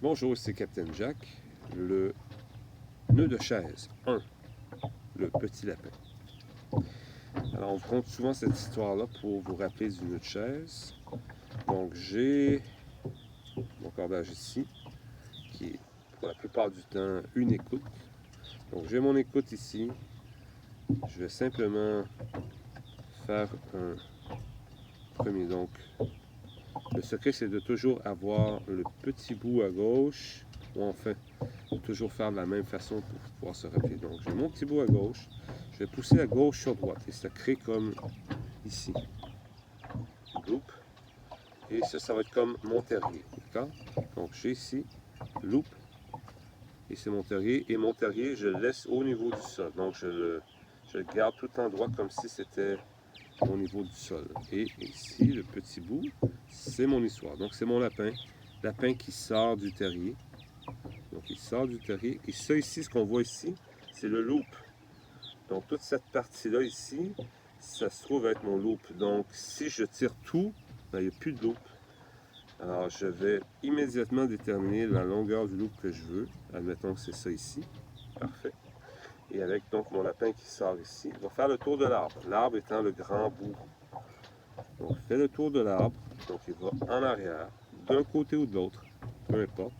Bonjour, c'est Captain Jack, le nœud de chaise 1, le petit lapin. Alors, on vous conte souvent cette histoire-là pour vous rappeler du nœud de chaise. Donc, j'ai mon cordage ici, qui est pour la plupart du temps une écoute. Donc, j'ai mon écoute ici. Je vais simplement faire un premier. Donc, le secret, c'est de toujours avoir le petit bout à gauche, ou enfin, de toujours faire de la même façon pour pouvoir se rappeler. Donc, j'ai mon petit bout à gauche, je vais pousser à gauche sur droite, et ça crée comme ici. Loop. Et ça va être comme mon terrier, d'accord? Donc, j'ai ici, loop, et c'est mon terrier. Et mon terrier, je le laisse au niveau du sol. Donc, je le garde tout en droit comme si c'était au niveau du sol. Et ici, le petit bout, c'est mon histoire. Donc, c'est mon lapin. Lapin qui sort du terrier. Donc, il sort du terrier. Et ça ici, ce qu'on voit ici, c'est le loop. Donc, toute cette partie-là ici, ça se trouve être mon loop. Donc, si je tire tout, ben, il n'y a plus de loop. Alors, je vais immédiatement déterminer la longueur du loop que je veux. Admettons que c'est ça ici. Parfait. Et avec donc mon lapin qui sort ici, il va faire le tour de l'arbre. L'arbre étant le grand bout. Donc, il fait le tour de l'arbre. Donc, il va en arrière, d'un côté ou de l'autre, peu importe.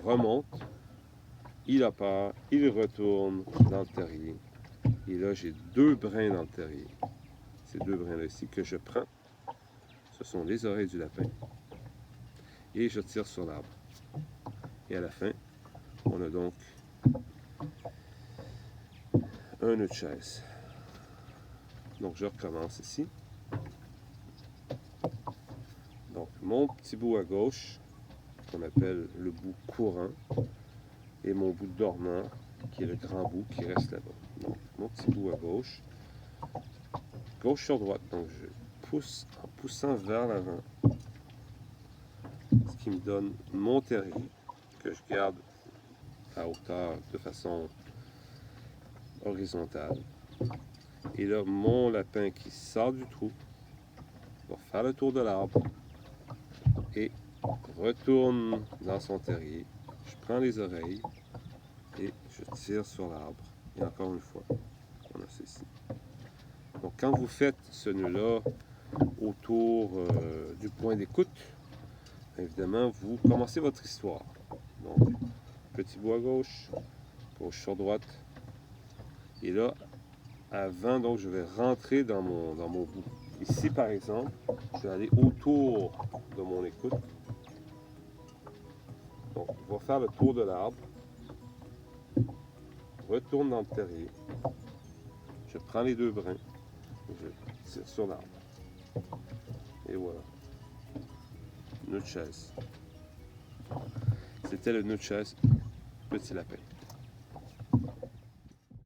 Remonte. Il a peur. Il retourne dans le terrier. Et là, j'ai deux brins dans le terrier. Ces deux brins-là ici que je prends. Ce sont les oreilles du lapin. Et je tire sur l'arbre. Et à la fin, on a donc un nœud de chaise. Donc, je recommence ici. Donc, mon petit bout à gauche, qu'on appelle le bout courant, et mon bout dormant, qui est le grand bout qui reste là-bas. Donc, mon petit bout à gauche sur droite. Donc, je pousse en poussant vers l'avant, ce qui me donne mon terrier, que je garde à hauteur de façon horizontale. Et là, mon lapin qui sort du trou va faire le tour de l'arbre et retourne dans son terrier. Je prends les oreilles et je tire sur l'arbre. Et encore une fois, on a ceci. Donc, quand vous faites ce nœud-là autour du point d'écoute, évidemment, vous commencez votre histoire. Donc, petit bout à gauche sur droite. Et là, avant, donc, je vais rentrer dans mon bout. Ici, par exemple, je vais aller autour de mon écoute. Donc, on va faire le tour de l'arbre. Retourne dans le terrier. Je prends les deux brins. Et je tire sur l'arbre. Et voilà. Nœud de chaise. C'était le nœud de chaise, petit lapin.